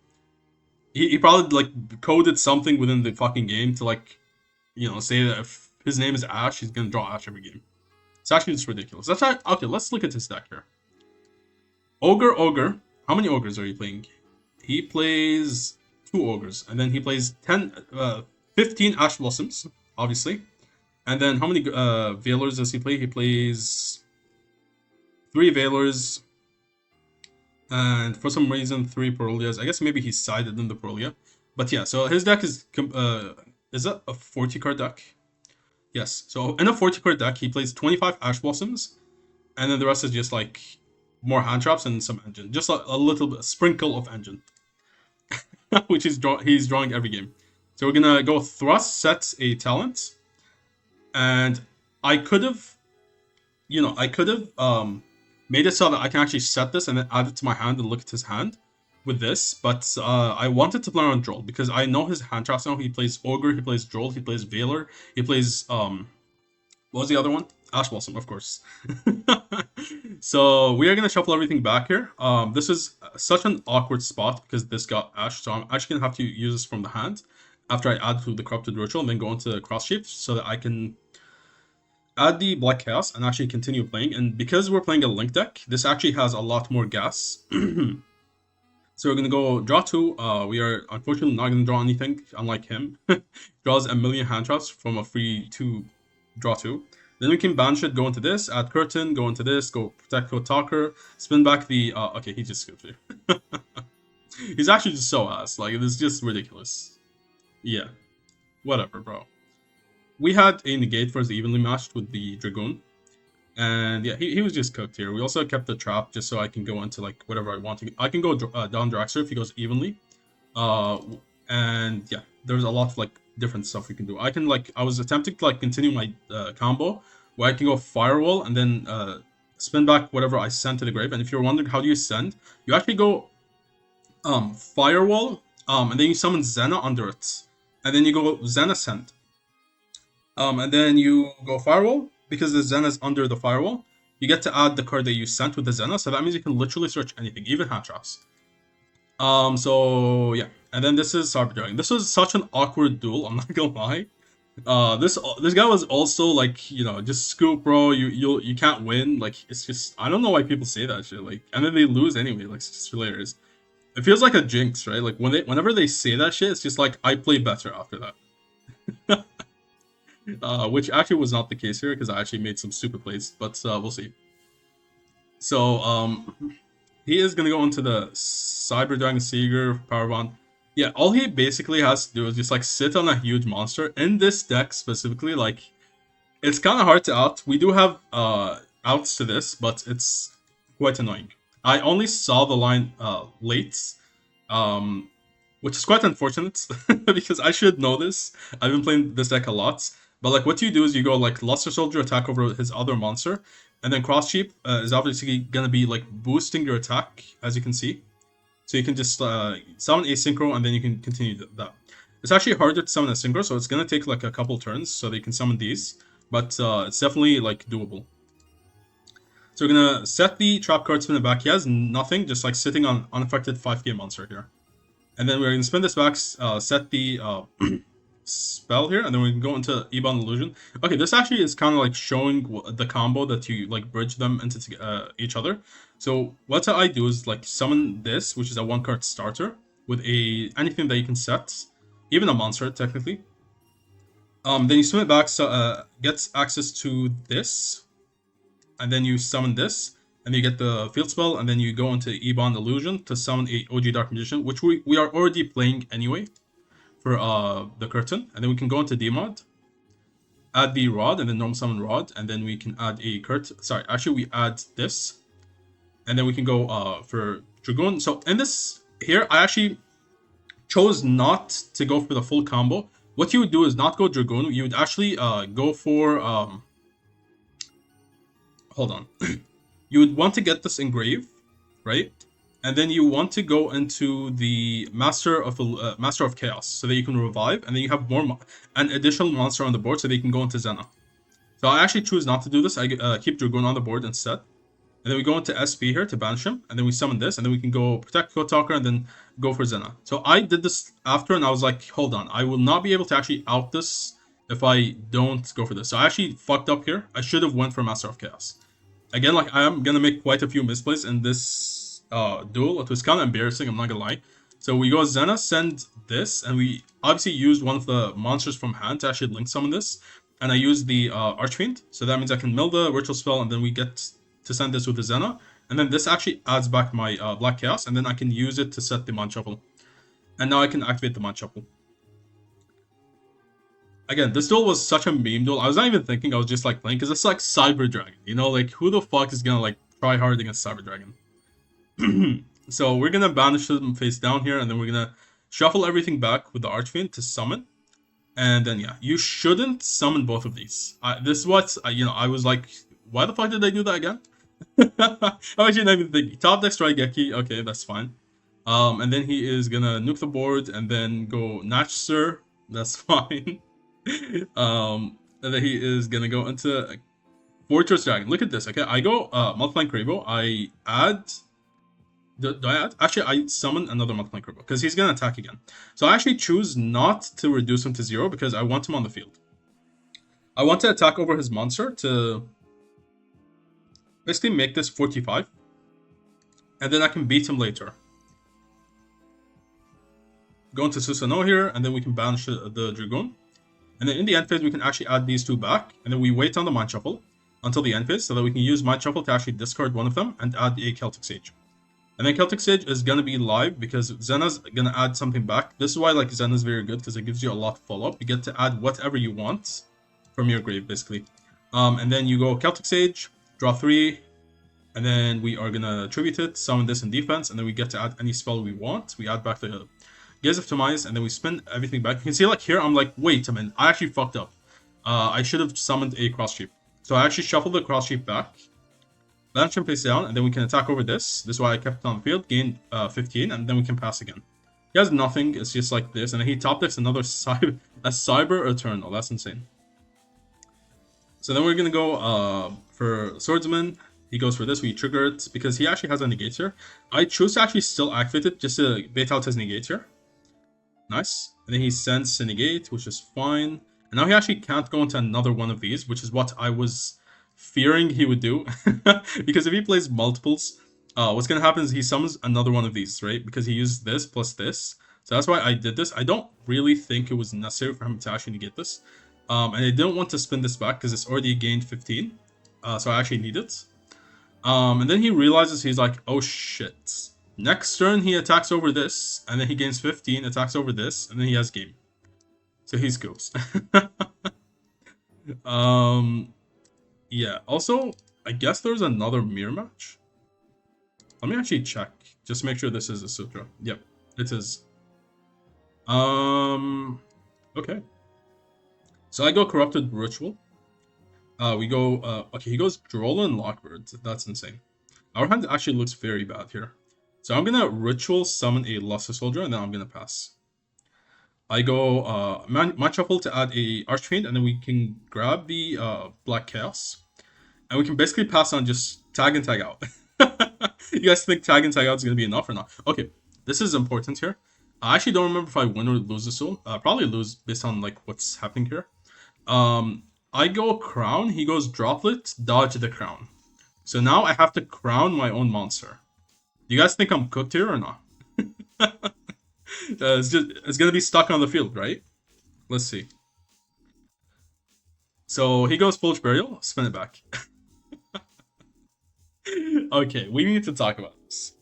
He probably, like, coded something within the fucking game to, like, you know, say that if his name is Ash, he's gonna draw Ash every game. It's actually just ridiculous. That's right. Okay, let's look at his deck here. Ogre. How many Ogres are you playing? He plays 2 Ogres. And then he plays 15 Ash Blossoms, obviously. And then how many Veilers does he play? He plays 3 Veilers. And for some reason, 3 Perolias. I guess maybe he sided in the Perolia. But yeah, so his deck is that a 40 card deck? Yes. So in a 40 card deck, he plays 25 Ash Blossoms. And then the rest is just like more hand traps and some engine. Just a little bit, a sprinkle of engine. Which he's drawing every game. So we're gonna go Thrust, sets a talent. And I could have, you know, made it so that I can actually set this and then add it to my hand and look at his hand with this. But I wanted to play on Droll because I know his hand traps now. He plays Ogre, he plays Droll, he plays Valor, he plays What was the other one? Ash Blossom, of course. So we are gonna shuffle everything back here. This is such an awkward spot because this got Ash, so I'm actually gonna have to use this from the hand after I add to the Corrupted Ritual and then go into Cross Shape so that I can add the Black Chaos and actually continue playing. And because we're playing a Link deck, this actually has a lot more gas. So we're gonna go draw 2. We are unfortunately not gonna draw anything, unlike him. Draws a million hand traps from a free 2 draw 2. Then we can banish it, go into this, add Curtain, go into this, go Protect Code Talker, spin back the okay, he just skipped here. He's actually just so ass, like it's just ridiculous. Yeah. Whatever, bro. We had a negate for his evenly matched with the Dragoon. And yeah, he was just cooked here. We also kept the trap just so I can go into like whatever I want to. I can go down Draxler if he goes evenly. And yeah, there's a lot of like different stuff we can do. I can like, I was attempting to like continue my combo where I can go Firewall and then spin back whatever I send to the grave. And if you're wondering how do you send, you actually go Firewall and then you summon Zena under it. And then you go Zena send. And then you go Firewall. Because the Zena is under the Firewall, you get to add the card that you sent with the Zena, so that means you can literally search anything, even hand traps. So yeah, and then this is Cyber Dragon. This was such an awkward duel. I'm not gonna lie. This guy was also like, you know, just scoop, bro. You can't win. Like it's just, I don't know why people say that shit. Like, and then they lose anyway. Like it's just hilarious. It feels like a jinx, right? Like whenever they say that shit, it's just like I play better after that. Which actually was not the case here because I actually made some super plays, but we'll see. So he is gonna go into the Cyber Dragon Seeger Power Bond. Yeah, all he basically has to do is just like sit on a huge monster. In this deck specifically, like it's kind of hard to out. We do have outs to this, but it's quite annoying. I only saw the line late, which is quite unfortunate because I should know this. I've been playing this deck a lot. But like what you do is you go like Luster Soldier attack over his other monster, and then Cross Sheep is obviously gonna be like boosting your attack, as you can see. So you can just summon a Synchro and then you can continue that. It's actually harder to summon a Synchro, so it's gonna take like a couple turns so they can summon these, but it's definitely like doable. So we're gonna set the trap card, spin it back. He has nothing, just like sitting on unaffected 5k monster here. And then we're gonna spin this back, set the spell here, and then we can go into Ebon Illusion. Okay, this actually is kind of like showing the combo that you like bridge them into each other. So what I do is like summon this, which is a 1-card starter with anything that you can set, even a monster technically. Then you swim it back, so gets access to this, and then you summon this, and you get the field spell, and then you go into Ebon Illusion to summon a OG Dark Magician, which we are already playing anyway for the curtain, and then we can go into Demod, add the Rod, and then normal summon Rod, and then we can add a actually we add this, and then we can go for Dragoon. So in this here, I actually chose not to go for the full combo. What you would do is not go Dragoon, you would actually go for, hold on, you would want to get this engrave, right? And then you want to go into the Master of Chaos so that you can revive, and then you have an additional monster on the board so that you can go into Zena. So I actually choose not to do this. I keep Dragoon on the board instead. And then we go into SP here to banish him, and then we summon this, and then we can go Protect Code Talker and then go for Zena. So I did this after, and I was like, hold on, I will not be able to actually out this if I don't go for this. So I actually fucked up here. I should have went for Master of Chaos. Again, like I am gonna make quite a few misplays in this duel. It was kind of embarrassing, I'm not gonna lie. So we go Zena, send this, and we obviously used one of the monsters from hand to actually link summon this, and I used the Archfiend, so that means I can mill the ritual spell, and then we get to send this with the Zena, and then this actually adds back my Black Chaos, and then I can use it to set the Mind Shuffle, and now I can activate the Mind Shuffle. Again, this duel was such a meme duel. I was not even thinking, I was just like playing, because it's like Cyber Dragon, you know, like who the fuck is gonna like try hard against Cyber Dragon? So we're gonna banish them face down here, and then we're gonna shuffle everything back with the Archfiend to summon. And then yeah, you shouldn't summon both of these. This is what I was like, why the fuck did I do that again? I'm actually not even thinking. Top deck strike Geki, okay, that's fine. And then he is gonna nuke the board and then go Natcher, that's fine. And then he is gonna go into Fortress Dragon. Look at this, okay? I go Multiplying Crabo, I add... Do I add? Actually, I summon another Multiplying Crabo, because he's gonna attack again. So I actually choose not to reduce him to 0, because I want him on the field. I want to attack over his monster to basically make this 45. And then I can beat him later. Go into Susanoo here, and then we can banish the Dragoon. And then in the end phase, we can actually add these two back, and then we wait on the Mind Shuffle until the end phase, so that we can use Mind Shuffle to actually discard one of them and add a Celtic Sage. And then Celtic Sage is going to be live, because Zena's going to add something back. This is why like Zena's very good, because it gives you a lot of follow-up. You get to add whatever you want from your grave, basically. And then you go Celtic Sage, draw 3, and then we are going to tribute it, summon this in defense, and then we get to add any spell we want. We add back the Gaze of Demise, and then we spin everything back. You can see like here, I'm like, wait a minute, I actually fucked up. I should have summoned a Cross Sheep. So I actually shuffled the Cross Sheep back, banish him face down, and then we can attack over this. This is why I kept it on the field, gain 15, and then we can pass again. He has nothing, it's just like this, and then he top decks another Cyber Eternal. That's insane. So then we're gonna go for Swordsman. He goes for this, we trigger it, because he actually has a negate here. I choose to actually still activate it, just to bait out his negate here. Nice. And then he sends a negate, which is fine. And now he actually can't go into another one of these, which is what I was fearing he would do. Because if he plays multiples, what's going to happen is he summons another one of these, right? Because he used this plus this. So that's why I did this. I don't really think it was necessary for him to actually negate this. And I didn't want to spin this back because it's already gained 15. So I actually need it. And then he realizes, he's like, oh shit. Next turn, he attacks over this, and then he gains 15, attacks over this, and then he has game. So he's ghost. Yeah. Also, I guess there's another mirror match. Let me actually check, just to make sure this is Asutra. Yep, it is. Okay. So I go Corrupted Ritual. We go, okay, he goes Droll and Lockbird. That's insane. Our hand actually looks very bad here. So I'm going to Ritual summon a Luster Soldier, and then I'm going to pass. I go Mind Shuffle to add a Archfiend, and then we can grab the Black Chaos. And we can basically pass on just tag and tag out. You guys think tag and tag out is going to be enough or not? Okay, this is important here. I actually don't remember if I win or lose this soul. Probably lose based on like what's happening here. I go Crown, he goes Droplet, dodge the Crown. So now I have to crown my own monster. Do you guys think I'm cooked here or not? It's gonna be stuck on the field, right? Let's see. So he goes Foolish Burial, spin it back. Okay, we need to talk about this.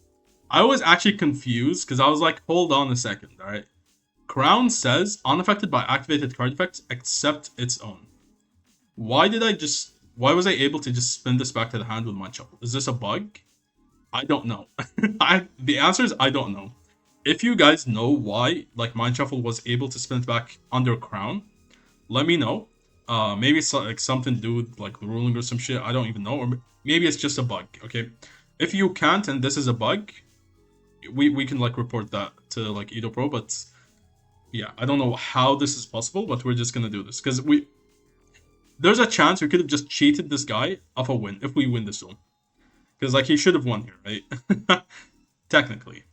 I was actually confused because I was like, hold on a second, alright? Crown says, unaffected by activated card effects except its own. Why was I able to just spin this back to the hand with Mind Shuffle? Is this a bug? I don't know. The answer is I don't know. If you guys know why like Mind Shuffle was able to spin it back under Crown, let me know. Maybe it's like something to do with like ruling or some shit. I don't even know. Or maybe it's just a bug. Okay. If you can't and this is a bug, we can like report that to like Edo Pro. But yeah, I don't know how this is possible. But we're just gonna do this because there's a chance we could have just cheated this guy off a win if we win this one. Because, like, he should have won here, right? Technically.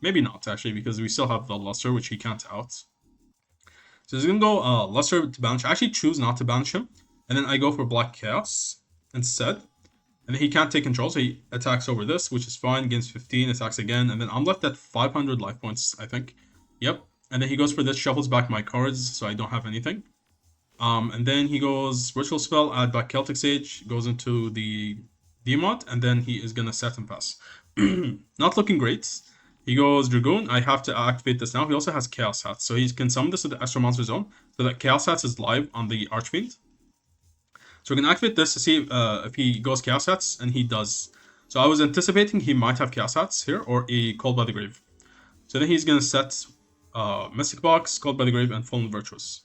Maybe not, actually, because we still have the Luster, which he can't out. So he's going to go Luster to banish. I actually choose not to banish him. And then I go for Black Chaos instead. And then he can't take control, so he attacks over this, which is fine. Gains 15, attacks again. And then I'm left at 500 life points, I think. Yep. And then he goes for this, shuffles back my cards, so I don't have anything. And then he goes Ritual Spell, add back Celtic Sage, goes into the Demod, and then he is gonna set and pass. Not looking great. He goes Dragoon. I have to activate this now. He also has Chaos Hats, so he can summon this to the Extra Monster Zone, so that Chaos Hats is live on the Archfiend. So we're gonna activate this to see if he goes Chaos Hats, and he does. So I was anticipating he might have Chaos Hats here, or a Called by the Grave. So then he's gonna set Mystic Box, Called by the Grave, and Fallen Virtuous.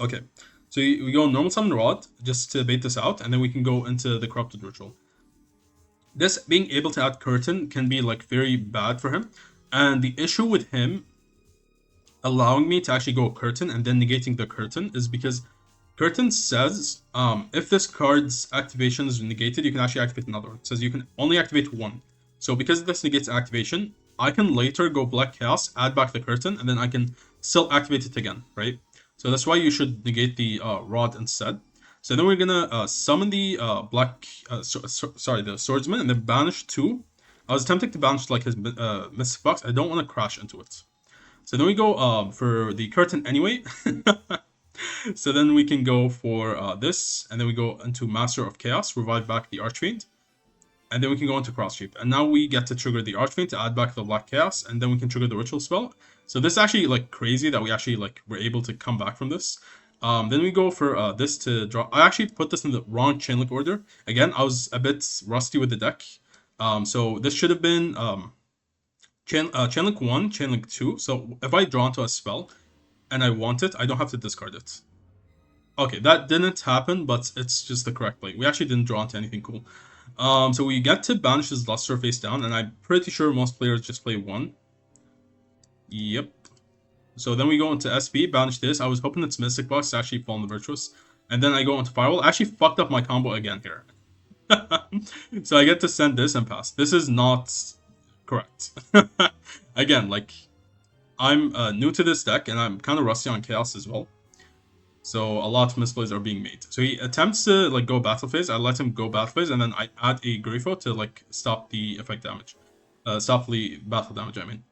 Okay. So we go Normal Summon Rod, just to bait this out, and then we can go into the Corrupted Ritual. This being able to add Curtain can be like very bad for him. And the issue with him allowing me to actually go Curtain and then negating the Curtain is because Curtain says if this card's activation is negated, you can actually activate another one. It says you can only activate one. So because this negates activation, I can later go Black Chaos, add back the Curtain, and then I can still activate it again, right? So that's why you should negate the Rod instead. So then we're gonna summon the the Swordsman, and then banish 2. I was attempting to banish like his Mystic Box. I don't want to crash into it. So then we go for the Curtain anyway. So then we can go for this, and then we go into Master of Chaos, revive back the Archfiend, and then we can go into Cross Shape. And now we get to trigger the Archfiend to add back the Black Chaos, and then we can trigger the Ritual spell. So this is actually like crazy that we actually like were able to come back from this. Then we go for this to draw. I actually put this in the wrong Chainlink order. Again, I was a bit rusty with the deck. So this should have been Chainlink 1, Chainlink 2. So if I draw into a spell and I want it, I don't have to discard it. Okay, that didn't happen, but it's just the correct play. We actually didn't draw into anything cool. So we get to banish his Luster face down, and I'm pretty sure most players just play 1. Yep. So then we go into SP, banish this. I was hoping it's Mystic Box to actually fall in the Virtuous. And then I go into Firewall. I actually fucked up my combo again here. So I get to send this and pass. This is not correct. Again, like, I'm new to this deck, and I'm kind of rusty on Chaos as well. So a lot of misplays are being made. So he attempts to like go battle phase. I let him go battle phase, and then I add a Grifo to like stop the effect damage. Stop the battle damage, I mean.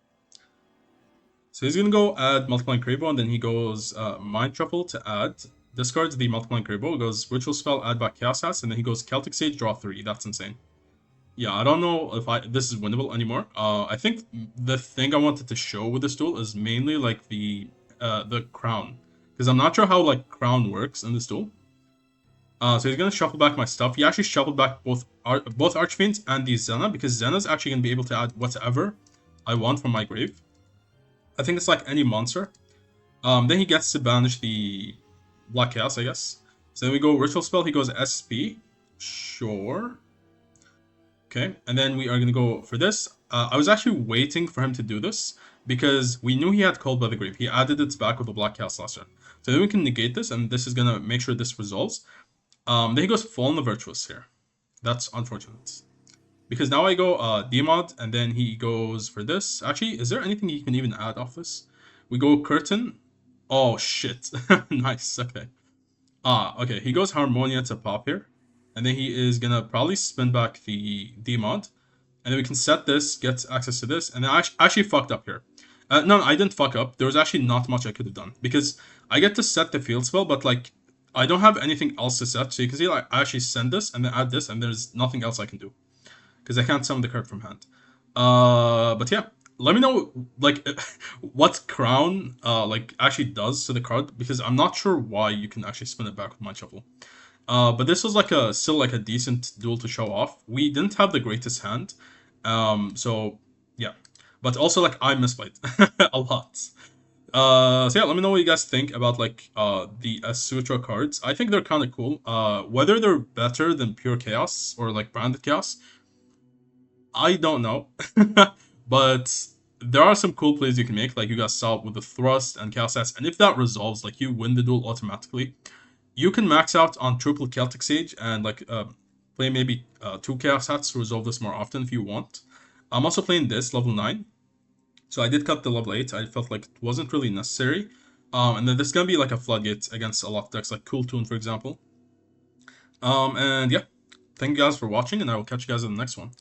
So he's gonna go add Multiplying Crabo, and then he goes Mind Shuffle to add. Discards the Multiplying Crabo, goes Ritual Spell, add back Chaos Hats, and then he goes Celtic Sage, draw 3. That's insane. Yeah, I don't know if this is winnable anymore. I think the thing I wanted to show with this duel is mainly like the crown. Because I'm not sure how like crown works in this duel. So he's gonna shuffle back my stuff. He actually shuffled back both Archfiends and the Zena, because Zena's actually gonna be able to add whatever I want from my grave. I think it's like any monster. Then he gets to banish the Black Chaos, I guess. So then we go Ritual Spell, he goes SP. Sure. Okay, and then we are gonna go for this. I was actually waiting for him to do this, because we knew he had Cold by the Grave. He added its back with the Black Chaos last turn. So then we can negate this, and this is gonna make sure this resolves. Then he goes Fall in the Virtuous here. That's unfortunate. Because now I go Demod, and then he goes for this. Actually, is there anything you can even add off this? We go Curtain. Oh, shit. Nice, okay. Okay, he goes Harmonia to pop here. And then he is gonna probably spin back the Demod. And then we can set this, get access to this, and then I actually fucked up here. No, I didn't fuck up. There was actually not much I could have done. Because I get to set the field spell, but like, I don't have anything else to set. So you can see like, I actually send this, and then add this, and there's nothing else I can do. Because I can't summon the card from hand. But yeah, let me know like what crown like actually does to the card, because I'm not sure why you can actually spin it back with Mind Shuffle. But this was like still like a decent duel to show off. We didn't have the greatest hand, so yeah. But also like I misplayed a lot. So yeah, let me know what you guys think about like the Asutra cards. I think they're kind of cool. Whether they're better than pure Chaos or like branded Chaos, I don't know. But there are some cool plays you can make, like you guys saw with the Thrust and Chaos Hats, and if that resolves, like you win the duel automatically. You can max out on triple Celtic Sage and like play maybe 2 Chaos Hats to resolve this more often if you want. I'm also playing this level 9. So I did cut the level 8. I felt like it wasn't really necessary. And then this is going to be like a floodgate against a lot of decks, like Cool Tune, for example. And yeah, thank you guys for watching, and I will catch you guys in the next one.